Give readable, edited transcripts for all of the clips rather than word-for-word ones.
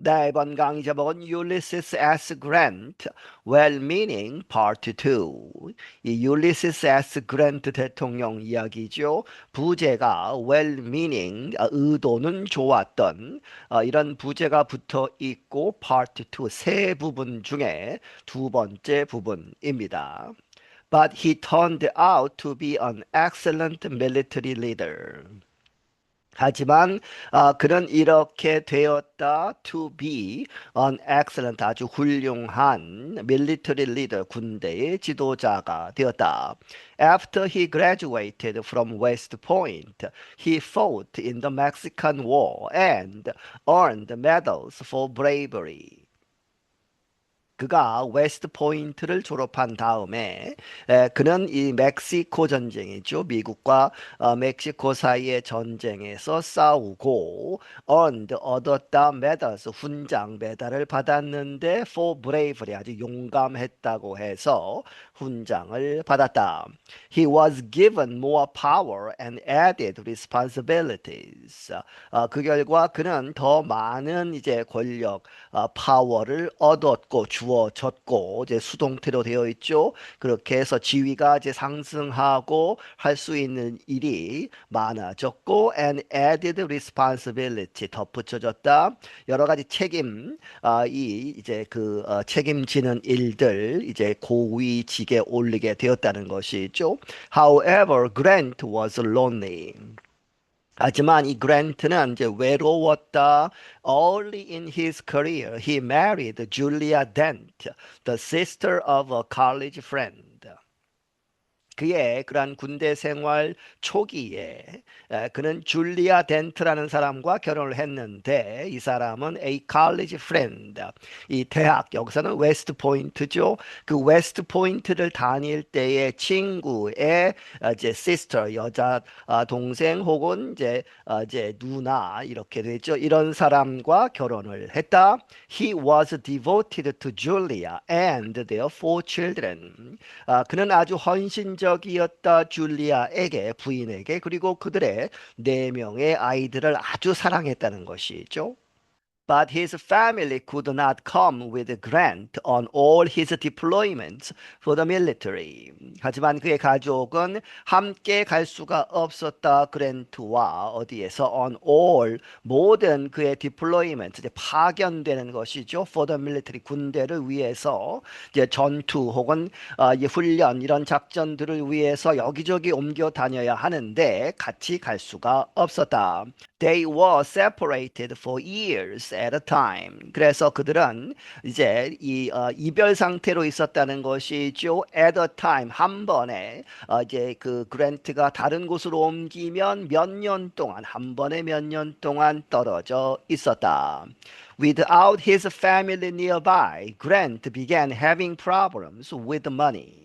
네, 이번 강의 제목은 Ulysses S. Grant, Well-Meaning Part 2. 이 Ulysses S. Grant 대통령 이야기죠. 부제가 well-meaning, 의도는 좋았던 이런 부제가 붙어 있고 Part 2, 세 부분 중에 두 번째 부분입니다. But he turned out to be an excellent military leader. 하지만 그는 이렇게 되었다. To be an excellent 아주 훌륭한 military leader 군대의 지도자가 되었다. After he graduated from West Point, he fought in the Mexican War and earned medals for bravery. 그가 웨스트 포인트를 졸업한 다음에 그는 이 멕시코 전쟁이죠. 미국과 멕시코 사이의 전쟁에서 싸우고 얻었다 medals 훈장 메달을 받았는데 for bravery 아주 용감했다고 해서 훈장을 받았다. He was given more power and added responsibilities. 그 결과 그는 더 많은 이제 권력, 파워를 얻었고 주어졌고 이제 수동태로 되어 있죠. 그렇게 해서 지위가 이제 상승하고 할 수 있는 일이 많아졌고 and added responsibility 덧붙여졌다. 여러 가지 책임 이 이제 책임지는 일들 이제 고위직에 올리게 되었다는 것이죠. However, Grant was lonely. 하지만 이 그랜트는 이제 외로웠다. Early in his career, he married Julia Dent, the sister of a college friend. 그의 그러한 군대 생활 초기에 그는 줄리아 덴트라는 사람과 결혼을 했는데 이 사람은 a college friend 이 대학 여기서는 웨스트 포인트죠. 그 웨스트 포인트를 다닐 때의 친구의 이제 sister 여자 동생 혹은 이제 누나 이렇게 되죠. 이런 사람과 결혼을 했다. He was devoted to Julia and their four children. 그는 아주 헌신적이었다. 줄리아에게 부인에게 그리고 그들의 네 명의 아이들을 아주 사랑했다는 것이죠. But his family could not come with Grant on all his deployments for the military. 하지만 그의 가족은 함께 갈 수가 없었다. 그랜트와 어디에서 on all 모든 그의 deployment 이제 파견되는 것이죠. For the military 군대를 위해서 이제 전투 혹은 이 훈련 이런 작전들을 위해서 여기저기 옮겨 다녀야 하는데 같이 갈 수가 없었다. They were separated for years at a time. 그래서 그들은 이제 이별 상태로 있었다는 것이죠. At a time 한 번에 이제 그 그랜트가 다른 곳으로 옮기면 몇 년 동안 한 번에 몇 년 동안 떨어져 있었다. Without his family nearby, Grant began having problems with money.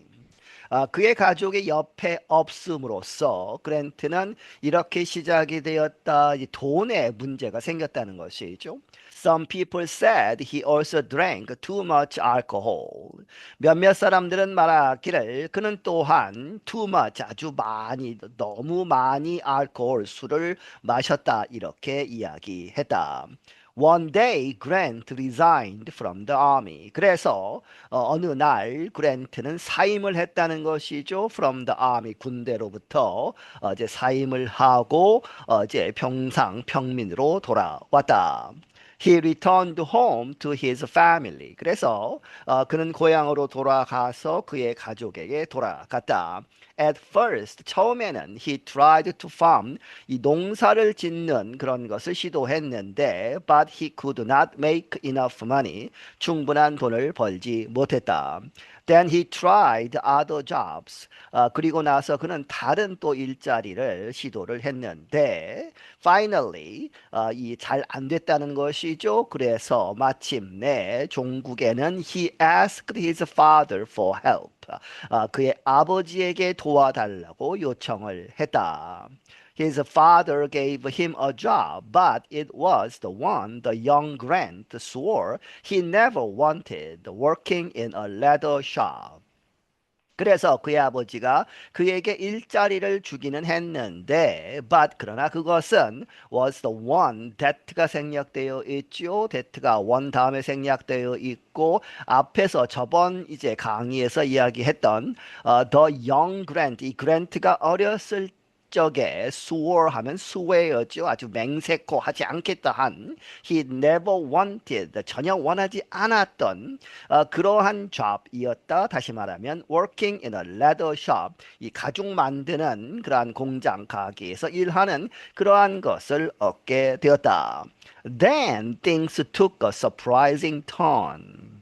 그의 가족의 옆에 없음으로써 그랜트는 이렇게 시작이 되었다. 이 돈에 문제가 생겼다는 것이죠. Some people said he also drank too much alcohol. 몇몇 사람들은 말하기를 그는 또한 too much 아주 많이 너무 많이 알코올 술을 마셨다 이렇게 이야기했다. One day, Grant resigned from the army. 그래서 어느 날 그랜트는 사임을 했다는 것이죠. From the army 군대로부터 이제 사임을 하고 이제 평민으로 돌아왔다. He returned home to his family. 그래서 그는 고향으로 돌아가서 그의 가족에게 돌아갔다. At first, 처음에는 he tried to farm, 이 농사를 짓는 그런 것을 시도했는데, but he could not make enough money, 충분한 돈을 벌지 못했다. Then he tried other jobs. 그리고 나서 그는 다른 또 일자리를 시도를 했는데, finally, 이 잘 안 됐다는 것이죠. 그래서 마침내 종국에는 he asked his father for help. 그의 아버지에게 도와달라고 요청을 했다. His father gave him a job, but it was the one the young Grant swore he never wanted, working in a leather shop. 그래서 그의 아버지가 그에게 일자리를 주기는 했는데, but 그러나 그것은 was the one that가 생략되어 있죠. that가 one 다음에 생략되어 있고 앞에서 저번 이제 강의에서 이야기했던 the young grant 이 grant가 어렸을 적에 swore 하면 swear죠. 아주 맹세코 하지 않겠다 한 he never wanted 전혀 원하지 않았던 그러한 job이었다. 다시 말하면 working in a leather shop 이 가죽 만드는 그러한 공장 가게에서 일하는 그러한 것을 얻게 되었다. Then things took a surprising turn.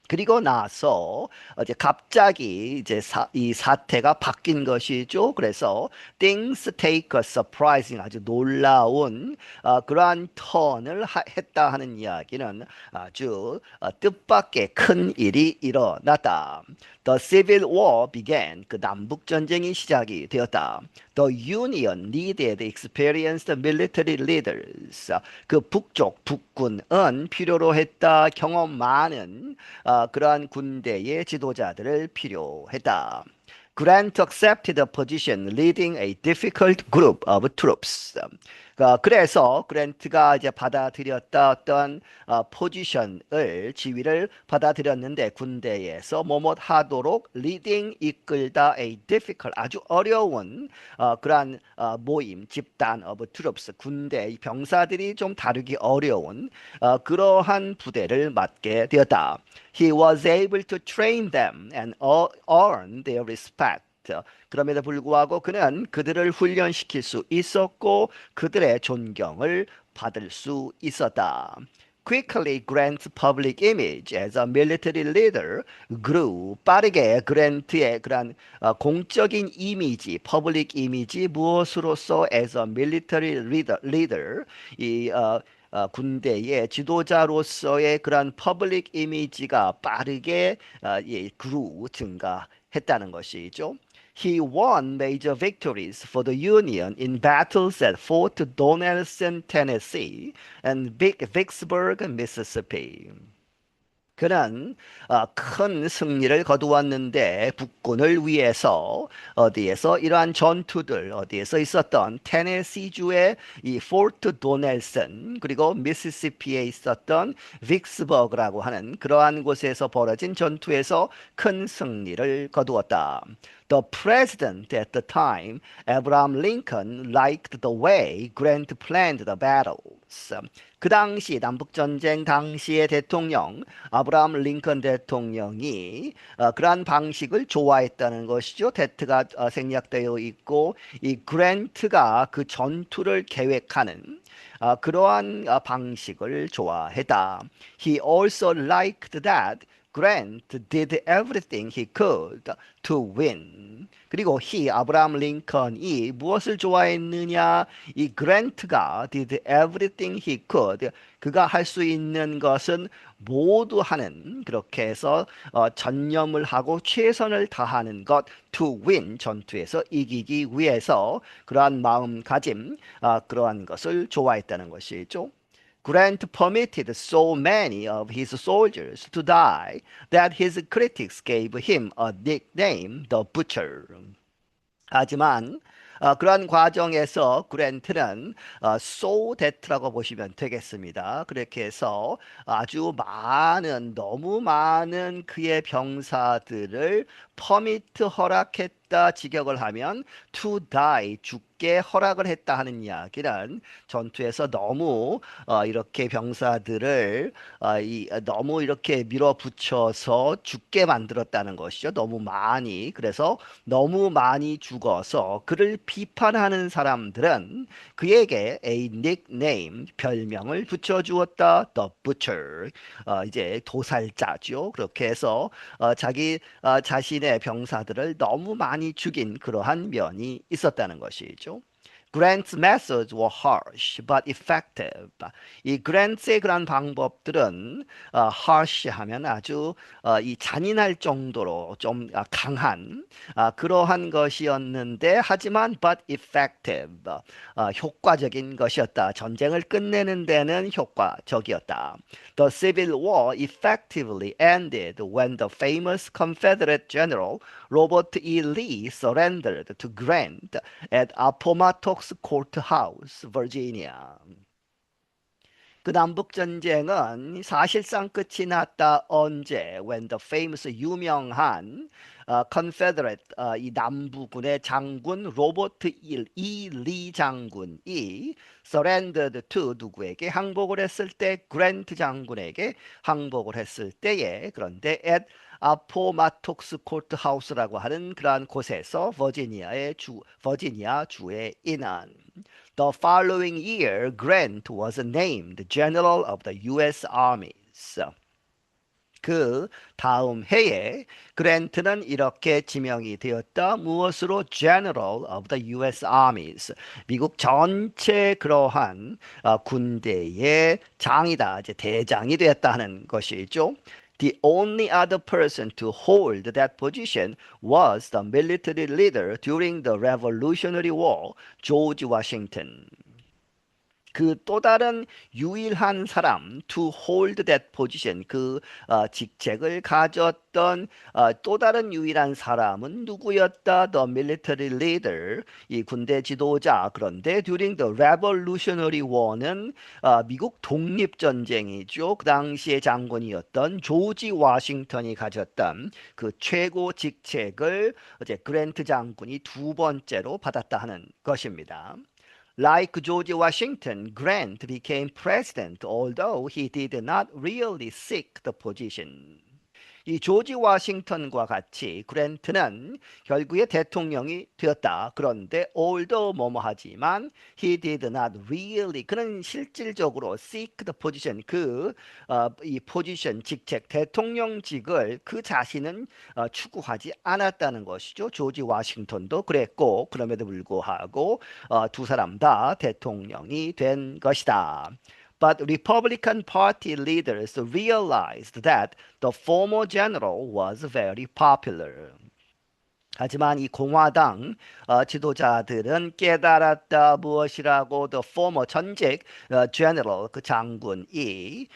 그리고 나서 이제 갑자기 이제 이 사태가 바뀐 것이죠. 그래서 things take a surprising 아주 놀라운 그러한 턴을 했다 하는 이야기는 아주 뜻밖의 큰 일이 일어났다. The Civil War began. 그 남북 전쟁이 시작이 되었다. The Union needed experienced military leaders. 그 북쪽 북군은 필요로 했다. 경험 많은 그러한 군대의 지도자들을 필요했다. Grant accepted a position leading a difficult group of troops. 그래서 그랜트가 이제 받아들였다 어떤 포지션을 지위를 받아들였는데 군대에서 뭐뭐 하도록 leading 이끌다 a difficult 아주 어려운 그러한 모임 집단 of troops 군대 병사들이 좀 다루기 어려운 그러한 부대를 맡게 되었다. He was able to train them and earn their respect. 그럼에도 불구하고 그는 그들을 훈련시킬 수 있었고 그들의 존경을 받을 수 있었다. Quickly, Grant's public image as a military leader grew. 빠르게 그랜트의 그런 공적인 이미지, 퍼블릭 이미지 무엇으로서 as a military leader 이 군대의 지도자로서의 그런 퍼블릭 이미지가 빠르게 grew 증가했다는 것이죠. He won major victories for the Union in battles at Fort Donelson, Tennessee, and Vicksburg, Mississippi. 그는 큰 승리를 거두었는데 북군을 위해서 어디에서 이러한 전투들 어디에서 있었던 테네시주의 이 포트 도넬슨 그리고 미시시피에 있었던 빅스버그라고 하는 그러한 곳에서 벌어진 전투에서 큰 승리를 거두었다. The president at the time, Abraham Lincoln, liked the way Grant planned the battles. 그 당시 남북전쟁 당시의 대통령 아브라함 링컨 대통령이 그러한 방식을 좋아했다는 것이죠. 대트가 생략되어 있고 이 그랜트가 그 전투를 계획하는 그러한 방식을 좋아했다. He also liked that Grant did everything he could to win. 그리고 아브라함 링컨이 무엇을 좋아했느냐? 이 그랜트가 did everything he could. 그가 할 수 있는 것은 모두 하는 그렇게 해서 전념을 하고 최선을 다하는 것 to win 전투에서 이기기 위해서 그러한 마음가짐 그러한 것을 좋아했다는 것이죠. Grant permitted so many of his soldiers to die that his critics gave him a nickname, the Butcher. 하지만 그러한 과정에서 그랜트는 so that라고 보시면 되겠습니다. 그렇게 해서 아주 많은 너무 많은 그의 병사들을 퍼미트 허락했다 직역을 하면 to die 죽게 허락을 했다 하는 이야기는 전투에서 너무 이렇게 병사들을 너무 이렇게 밀어붙여서 죽게 만들었다는 것이죠. 너무 많이 그래서 너무 많이 죽어서 그를 비판하는 사람들은 그에게 a nickname 별명을 붙여주었다. The Butcher 이제 도살자죠. 그렇게 해서 자기 자신의 병사들을 너무 많이 죽인 그러한 면이 있었다는 것이죠. Grant's methods were harsh but effective. 이 그랜트의 그런 방법들은 harsh 하면 아주 이 잔인할 정도로 좀 강한 그러한 것이었는데 하지만 but effective 효과적인 것이었다. 전쟁을 끝내는 데는 효과적이었다. The Civil War effectively ended when the famous Confederate general Robert E. Lee surrendered to Grant at Appomattox Courthouse, Virginia. 그 남북 전쟁은 사실상 끝이 났다. 언제? When the famous 유명한 Confederate 이 남부군의 장군 로버트 E. 리 장군이 surrendered to 누구에게 항복을 했을 때 그랜트 장군에게 항복을 했을 때에 그런데 at 아포마톡스 코트하우스라고 하는 그러한 곳에서 버지니아 주에 있는 The following year, Grant was named General of the U.S. Armies. 그 다음 해에 그랜트는 이렇게 지명이 되었다. 무엇으로? General of the U.S. Armies. 미국 전체 그러한 군대의 장이다. 이제 대장이 되었다는 것이죠. The only other person to hold that position was the military leader during the Revolutionary War, George Washington. 그 또 다른 유일한 사람 to hold that position 그 직책을 가졌던 또 다른 유일한 사람은 누구였다? The military leader 이 군대 지도자. 그런데 during the Revolutionary War는 미국 독립전쟁이죠. 그 당시의 장군이었던 조지 워싱턴이 가졌던 그 최고 직책을 이제 그랜트 장군이 두 번째로 받았다 하는 것입니다. Like George Washington, Grant became president, although he did not really seek the position. 이 조지 워싱턴과 같이 그랜트는 결국에 대통령이 되었다. 그런데 although 뭐뭐 하지만 he did not really 그는 실질적으로 seek the position 이 포지션 직책 대통령직을 그 자신은 추구하지 않았다는 것이죠. 조지 워싱턴도 그랬고 그럼에도 불구하고 두 사람 다 대통령이 된 것이다. But Republican Party leaders realized that the former general was very popular. 하지만 이 공화당 지도자들은 깨달았다. 무엇이라고? The former 전직 general 그 장군이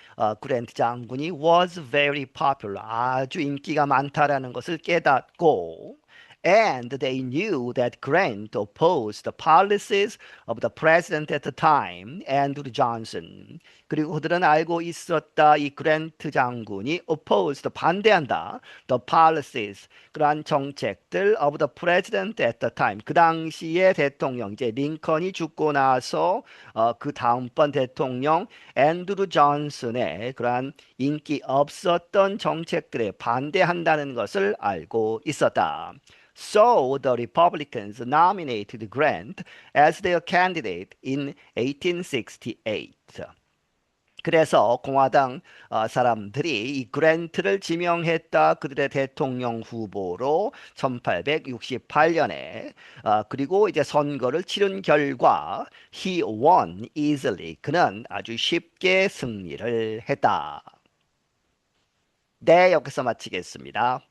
그랜트 장군이 was very popular 아주 인기가 많다라는 것을 깨닫고 And they knew that Grant opposed the policies of the president at the time, Andrew Johnson. 그리고 그들은 알고 있었다. 이 그랜트 장군이 opposed, 반대한다. The policies, 그러한 정책들 of the president at the time. 그 당시의 대통령, 이제 링컨이 죽고 나서 그 다음번 대통령 앤드루 존슨의 그러한 인기 없었던 정책들에 반대한다는 것을 알고 있었다. So the Republicans nominated Grant as their candidate in 1868. 그래서 공화당 사람들이 이 그랜트를 지명했다. 그들의 대통령 후보로 1868년에 그리고 이제 선거를 치른 결과 he won easily. 그는 아주 쉽게 승리를 했다. 네, 여기서 마치겠습니다.